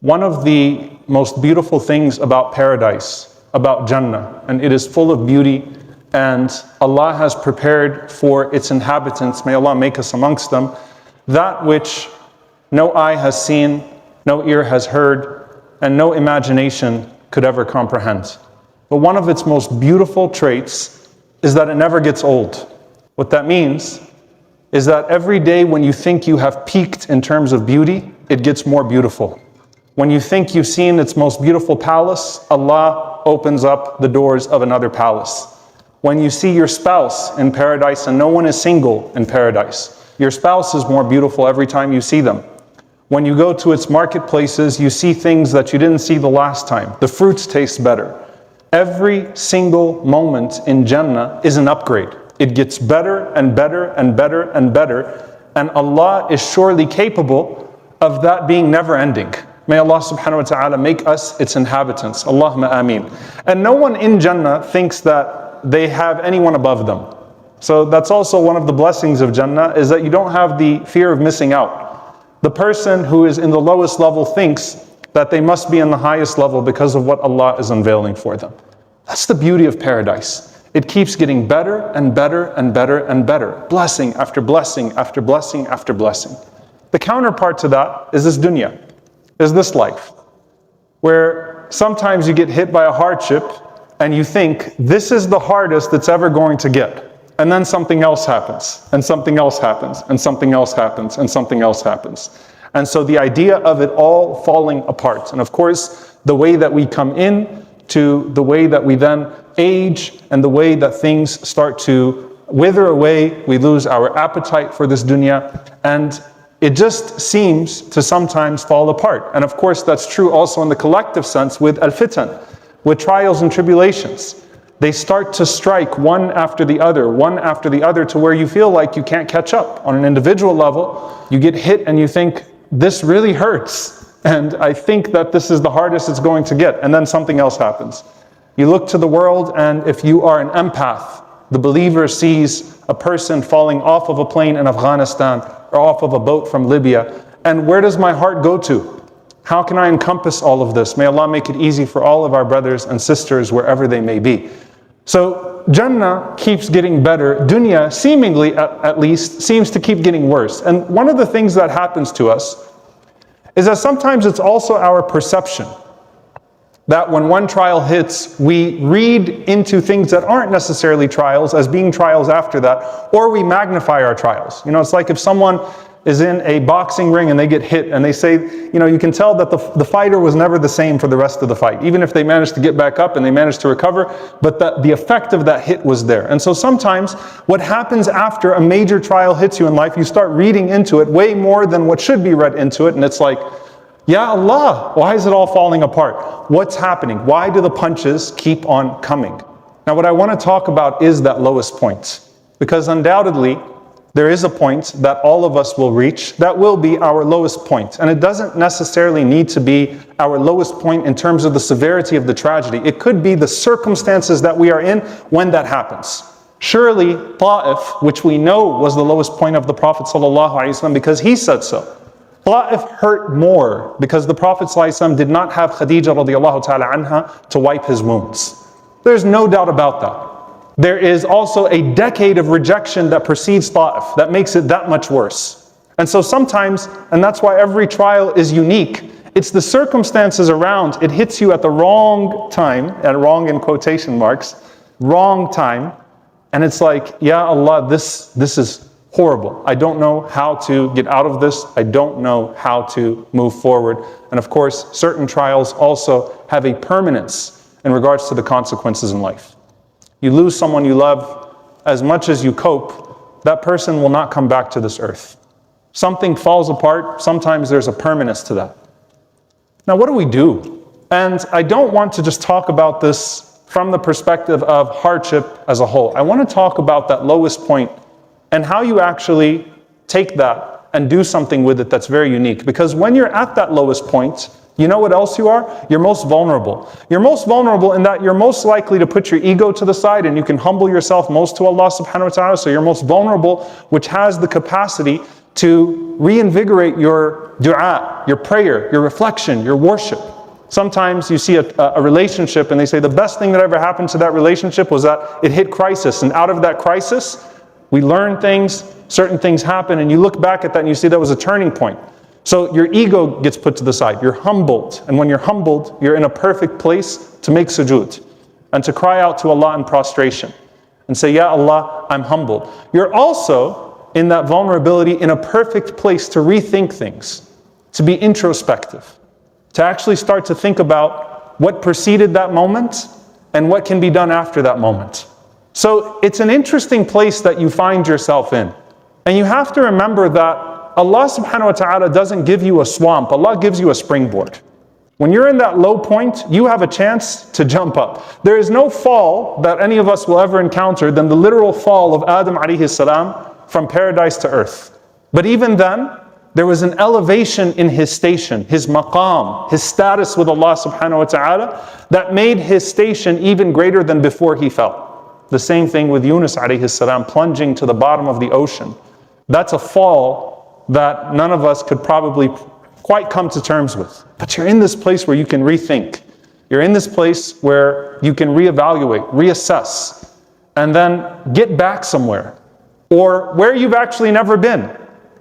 One of the most beautiful things about paradise, about Jannah, and it is full of beauty, and Allah has prepared for its inhabitants, may Allah make us amongst them, that which no eye has seen, no ear has heard, and no imagination could ever comprehend. But one of its most beautiful traits is that it never gets old. What that means is that every day when you think you have peaked in terms of beauty, it gets more beautiful. When you think you've seen its most beautiful palace, Allah opens up the doors of another palace. When you see your spouse in paradise, and no one is single in paradise, your spouse is more beautiful every time you see them. When you go to its marketplaces, you see things that you didn't see the last time. The fruits taste better. Every single moment in Jannah is an upgrade. It gets better and better and better and better. And Allah is surely capable of that being never ending. May Allah subhanahu wa ta'ala make us its inhabitants. Allahumma ameen. And no one in Jannah thinks that they have anyone above them. So that's also one of the blessings of Jannah, is that you don't have the fear of missing out. The person who is in the lowest level thinks that they must be in the highest level because of what Allah is unveiling for them. That's the beauty of paradise. It keeps getting better and better and better and better. Blessing after blessing after blessing after blessing. The counterpart to that is this dunya, is this life, where sometimes you get hit by a hardship and you think, this is the hardest it's ever going to get. And then something else happens, and something else happens, and something else happens, and something else happens. And so the idea of it all falling apart. And of course, the way that we come in to the way that we then age, and the way that things start to wither away, we lose our appetite for this dunya, and it just seems to sometimes fall apart. And of course, that's true also in the collective sense with al-fitan, with trials and tribulations. They start to strike one after the other, to where you feel like you can't catch up. On an individual level, you get hit and you think, this really hurts. And I think that this is the hardest it's going to get. And then something else happens. You look to the world, and if you are an empath, the believer sees a person falling off of a plane in Afghanistan or off of a boat from Libya. And where does my heart go to? How can I encompass all of this? May Allah make it easy for all of our brothers and sisters wherever they may be. So Jannah keeps getting better. Dunya, seemingly at least, seems to keep getting worse. And one of the things that happens to us is that sometimes it's also our perception that when one trial hits, we read into things that aren't necessarily trials as being trials after that, or we magnify our trials. You know, it's like if someone is in a boxing ring and they get hit and they say, you know, you can tell that the fighter was never the same for the rest of the fight, even if they managed to get back up and they managed to recover, but the effect of that hit was there. And so sometimes what happens after a major trial hits you in life, you start reading into it way more than what should be read into it, and it's like, Ya Allah, why is it all falling apart? What's happening? Why do the punches keep on coming? Now what I want to talk about is that lowest point, because undoubtedly there is a point that all of us will reach that will be our lowest point. And it doesn't necessarily need to be our lowest point in terms of the severity of the tragedy. It could be the circumstances that we are in when that happens. Surely Ta'if, which we know was the lowest point of the Prophet ﷺ because he said so. Ta'if hurt more because the Prophet ﷺ did not have Khadija radiallahu ta'ala anha to wipe his wounds. There's no doubt about that. There is also a decade of rejection that precedes Ta'if that makes it that much worse. And so sometimes, and that's why every trial is unique, it's the circumstances around, it hits you at the wrong time, and wrong in quotation marks, wrong time, and it's like, Ya Allah, this is horrible. I don't know how to get out of this. I don't know how to move forward. And of course, certain trials also have a permanence in regards to the consequences in life. You lose someone you love, as much as you cope, that person will not come back to this earth. Something falls apart, sometimes there's a permanence to that. Now what do we do? And I don't want to just talk about this from the perspective of hardship as a whole. I want to talk about that lowest point and how you actually take that and do something with it that's very unique. Because when you're at that lowest point, you know what else you are? You're most vulnerable. You're most vulnerable in that you're most likely to put your ego to the side and you can humble yourself most to Allah subhanahu wa ta'ala. So you're most vulnerable, which has the capacity to reinvigorate your dua, your prayer, your reflection, your worship. Sometimes you see a relationship and they say the best thing that ever happened to that relationship was that it hit crisis, and out of that crisis, we learn things, certain things happen, and you look back at that and you see that was a turning point. So your ego gets put to the side, you're humbled, and when you're humbled, you're in a perfect place to make sujood and to cry out to Allah in prostration and say, Ya Allah, I'm humbled. You're also in that vulnerability in a perfect place to rethink things, to be introspective, to actually start to think about what preceded that moment and what can be done after that moment. So it's an interesting place that you find yourself in. And you have to remember that Allah subhanahu wa ta'ala doesn't give you a swamp, Allah gives you a springboard. When you're in that low point, you have a chance to jump up. There is no fall that any of us will ever encounter than the literal fall of Adam alayhi salam from paradise to earth. But even then, there was an elevation in his station, his maqam, his status with Allah subhanahu wa ta'ala, that made his station even greater than before he fell. The same thing with Yunus alayhi salam plunging to the bottom of the ocean. That's a fall that none of us could probably quite come to terms with. But you're in this place where you can rethink. You're in this place where you can reevaluate, reassess, and then get back somewhere, or where you've actually never been,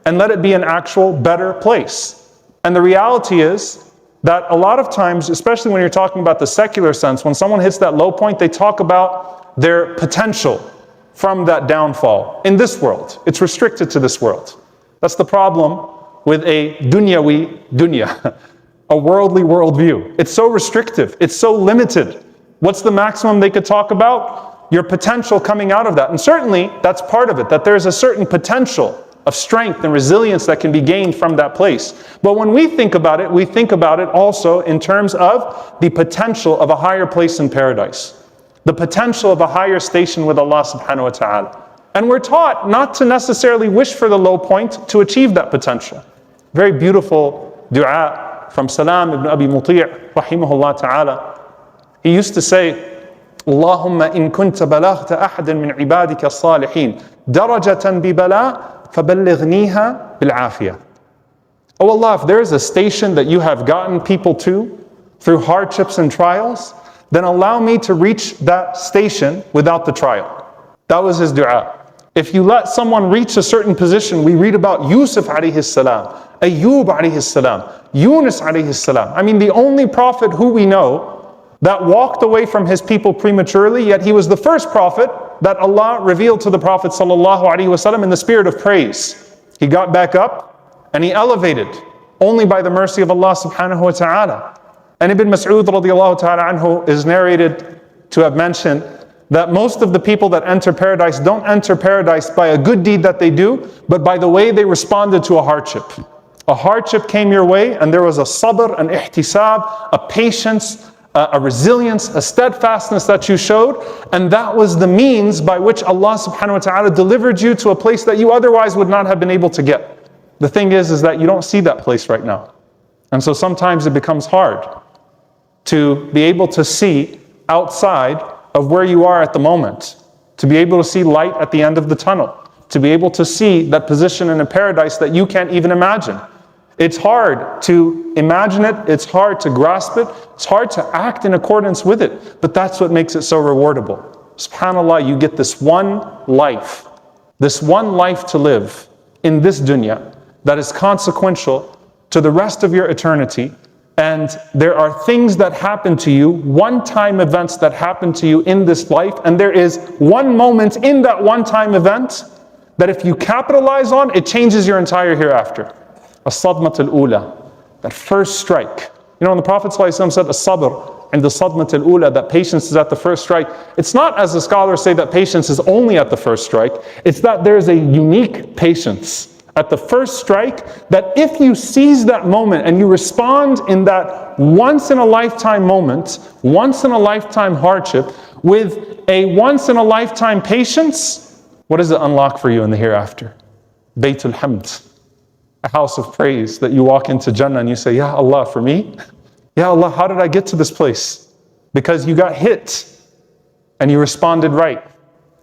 and let it be an actual better place. And the reality is that a lot of times, especially when you're talking about the secular sense, when someone hits that low point, they talk about their potential from that downfall in this world. It's restricted to this world. That's the problem with a dunyawi dunya, a worldly worldview. It's so restrictive, it's so limited. What's the maximum they could talk about? Your potential coming out of that. And certainly that's part of it, that there's a certain potential of strength and resilience that can be gained from that place. But when we think about it, we think about it also in terms of the potential of a higher place in paradise, the potential of a higher station with Allah subhanahu wa ta'ala. And we're taught not to necessarily wish for the low point to achieve that potential. Very beautiful dua from Salam ibn Abi Muti' rahimahullah ta'ala. He used to say, Allahumma in kunta balaghta ahadan min ibadika as-salihin darajatan bi bala فَبَلِّغْنِيهَا بِالْعَافِيَةِ. Oh Allah, if there is a station that you have gotten people to through hardships and trials, then allow me to reach that station without the trial. That was his dua. If you let someone reach a certain position, we read about Yusuf alayhi salam, Ayyub alayhi salam, Yunus alayhi salam. I mean, the only prophet who we know that walked away from his people prematurely, yet he was the first prophet that Allah revealed to the Prophet ﷺ in the spirit of praise. He got back up and he elevated only by the mercy of Allah subhanahu wa ta'ala. And Ibn Mas'ud radiallahu ta'ala anhu is narrated to have mentioned that most of the people that enter paradise don't enter paradise by a good deed that they do, but by the way they responded to a hardship. A hardship came your way and there was a sabr, an ihtisab, a patience, a resilience, a steadfastness that you showed, and that was the means by which Allah subhanahu wa ta'ala delivered you to a place that you otherwise would not have been able to get. The thing is that you don't see that place right now. And so sometimes it becomes hard to be able to see outside of where you are at the moment, to be able to see light at the end of the tunnel, to be able to see that position in a paradise that you can't even imagine. It's hard to imagine it, it's hard to grasp it, it's hard to act in accordance with it, but that's what makes it so rewardable. SubhanAllah, you get this one life to live in this dunya that is consequential to the rest of your eternity, and there are things that happen to you, one-time events that happen to you in this life, and there is one moment in that one-time event that if you capitalize on, it changes your entire hereafter. As-sadmat al-ula, that first strike. You know, when the Prophet ﷺ said as-sabr and the sadmat al-ula, that patience is at the first strike, it's not as the scholars say that patience is only at the first strike, it's that there's a unique patience at the first strike that if you seize that moment and you respond in that once-in-a-lifetime moment, once-in-a-lifetime hardship, with a once-in-a-lifetime patience, what does it unlock for you in the hereafter? Baytul Hamd. A house of praise that you walk into Jannah and you say, Ya Allah, for me? Ya Allah, how did I get to this place? Because you got hit and you responded right.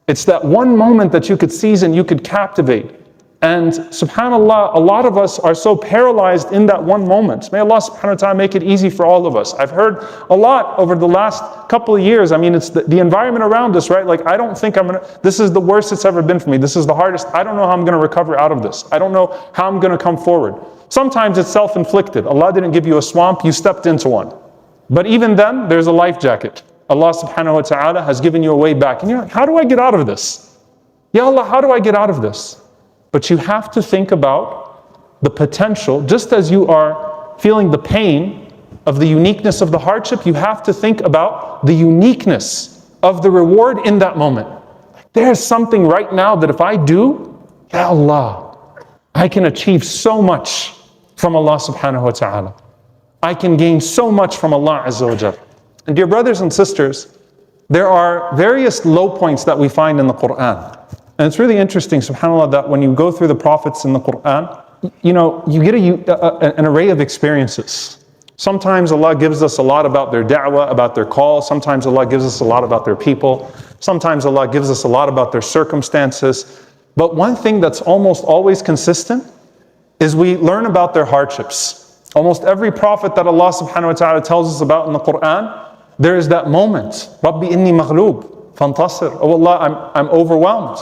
It's that one moment that you could seize and you could captivate And subhanAllah, a lot of us are so paralyzed in that one moment. May Allah subhanahu wa ta'ala make it easy for all of us. I've heard a lot over the last couple of years. I mean, it's the environment around us, right? Like, I don't think this is the worst it's ever been for me. This is the hardest. I don't know how I'm going to recover out of this. I don't know how I'm going to come forward. Sometimes it's self-inflicted. Allah didn't give you a swamp, you stepped into one. But even then, there's a life jacket. Allah subhanahu wa ta'ala has given you a way back. And you're like, how do I get out of this? Ya Allah, how do I get out of this? But you have to think about the potential, just as you are feeling the pain of the uniqueness of the hardship, you have to think about the uniqueness of the reward in that moment. There's something right now that if I do, Ya Allah, I can achieve so much from Allah subhanahu wa ta'ala. I can gain so much from Allah Azza wa Jal. And dear brothers and sisters, there are various low points that we find in the Quran. And it's really interesting, subhanAllah, that when you go through the prophets in the Quran, you get an array of experiences. Sometimes Allah gives us a lot about their da'wah, about their call. Sometimes Allah gives us a lot about their people. Sometimes Allah gives us a lot about their circumstances. But one thing that's almost always consistent is we learn about their hardships. Almost every prophet that Allah subhanahu wa ta'ala tells us about in the Quran, there is that moment. Rabbi inni maghloob, fantasir. Oh Allah, I'm overwhelmed.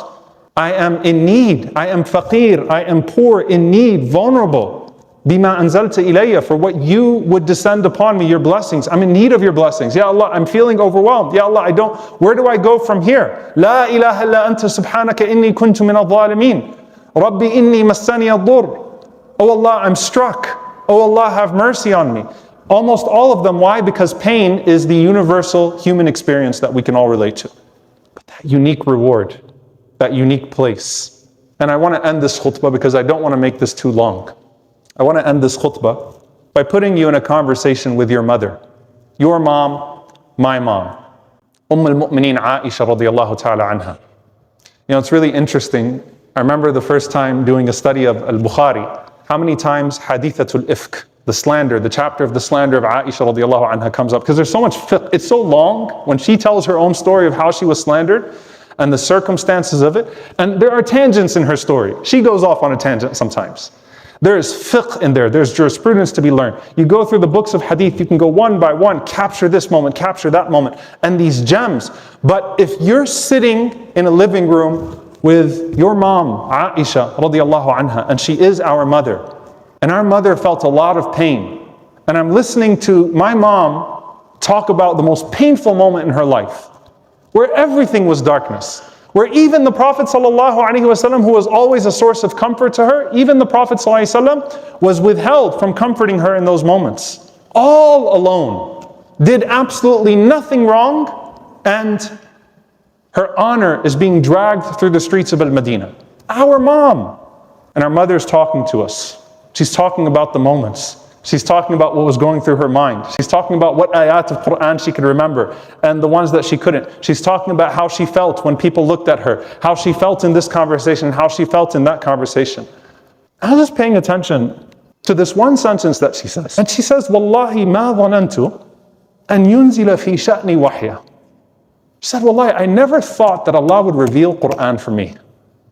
I am in need. I am faqir. I am poor, in need, vulnerable. Bima anzalta ilayya, for what you would descend upon me, your blessings. I'm in need of your blessings. Ya Allah, I'm feeling overwhelmed. Ya Allah, where do I go from here? La ilaha illa anta subhanaka inni kuntu min al-zalimin. Rabbi inni massani ad-dur. Oh Allah, I'm struck. Oh Allah, have mercy on me. Almost all of them. Why? Because pain is the universal human experience that we can all relate to. But that unique reward, that unique place. And I want to end this khutbah because I don't want to make this too long. I want to end this khutbah by putting you in a conversation with your mother. Your mom, my mom. al-Mu'mineen Aisha radiyallahu ta'ala anha. It's really interesting. I remember the first time doing a study of al-Bukhari, how many times hadithatul ifk, the slander, the chapter of the slander of Aisha radiyallahu anha comes up. Because there's so much fiqh. It's so long when she tells her own story of how she was slandered and the circumstances of it. And there are tangents in her story. She goes off on a tangent sometimes. There is fiqh in there. There's jurisprudence to be learned. You go through the books of hadith, you can go one by one, capture this moment, capture that moment, and these gems. But if you're sitting in a living room with your mom, Aisha radiyallahu anha, and she is our mother, and our mother felt a lot of pain, and I'm listening to my mom talk about the most painful moment in her life, where everything was darkness, where even the Prophet ﷺ, who was always a source of comfort to her, even the Prophet ﷺ was withheld from comforting her in those moments. All alone, did absolutely nothing wrong, and her honor is being dragged through the streets of Al-Madinah. Our mom. And our mother's talking to us. She's talking about the moments. She's talking about what was going through her mind. She's talking about what ayat of Quran she could remember and the ones that she couldn't. She's talking about how she felt when people looked at her, how she felt in this conversation, how she felt in that conversation. I was just paying attention to this one sentence that she says. And she says, Wallahi ma dhanantu an yunzila fi sha'ni wahya. She said, Wallahi, I never thought that Allah would reveal Quran for me.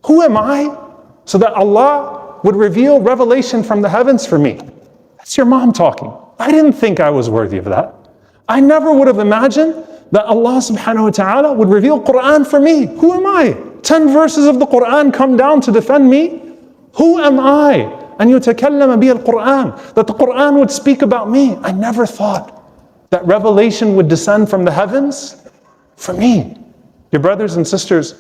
Who am I so that Allah would reveal revelation from the heavens for me? That's your mom talking. I didn't think I was worthy of that. I never would have imagined that Allah subhanahu wa ta'ala would reveal Quran for me. Who am I? 10 verses of the Quran come down to defend me? Who am I? And yutakallama bi al-Quran, that the Quran would speak about me. I never thought that revelation would descend from the heavens for me. Dear brothers and sisters,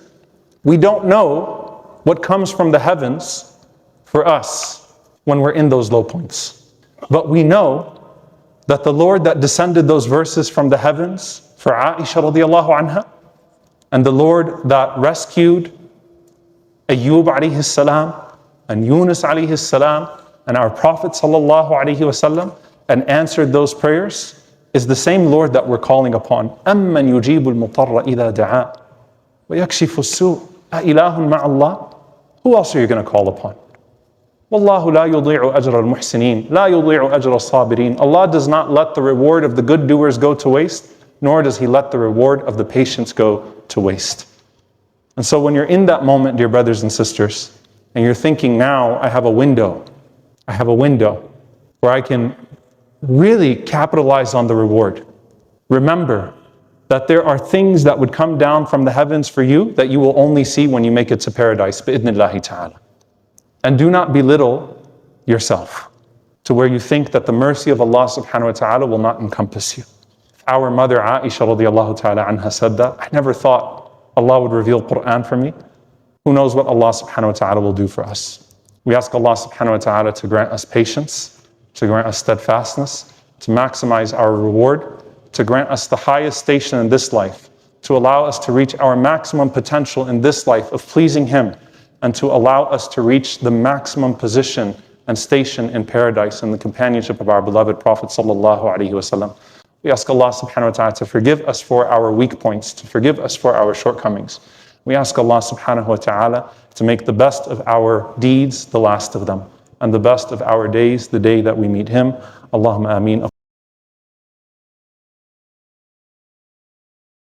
we don't know what comes from the heavens for us when we're in those low points. But we know that the Lord that descended those verses from the heavens for Aisha radiyallahu anha, and the Lord that rescued Ayyub alayhi salam and Yunus alayhi salam and our Prophet sallallahu alayhi wasallam and answered those prayers is the same Lord that we're calling upon. أَمَّنْ يُجِيبُ الْمُضْطَرَّ إِذَا دَعَاهُ وَيَكْشِفُ السُّوءَ أَإِلَهٌ مَعَ اللَّهِ. Who else are you going to call upon? وَاللَّهُ لَا يُضِيعُ أَجْرَ الْمُحْسِنِينَ لَا يُضِيعُ أَجْرَ الصَّابِرِينَ. Allah does not let the reward of the good doers go to waste, nor does He let the reward of the patients go to waste. And so when you're in that moment, dear brothers and sisters, and you're thinking now, I have a window where I can really capitalize on the reward. Remember that there are things that would come down from the heavens for you that you will only see when you make it to paradise, bi'idhnillahi ta'ala. And do not belittle yourself to where you think that the mercy of Allah subhanahu wa ta'ala will not encompass you. Our mother Aisha radiallahu ta'ala anha said that, I never thought Allah would reveal Quran for me. Who knows what Allah subhanahu wa ta'ala will do for us. We ask Allah subhanahu wa ta'ala to grant us patience, to grant us steadfastness, to maximize our reward, to grant us the highest station in this life, to allow us to reach our maximum potential in this life of pleasing Him, and to allow us to reach the maximum position and station in paradise in the companionship of our beloved Prophet sallallahu alaihi wasallam. We ask Allah subhanahu wa ta'ala to forgive us for our weak points, to forgive us for our shortcomings. We ask Allah subhanahu wa ta'ala to make the best of our deeds the last of them, and the best of our days the day that we meet Him. Allahumma ameen.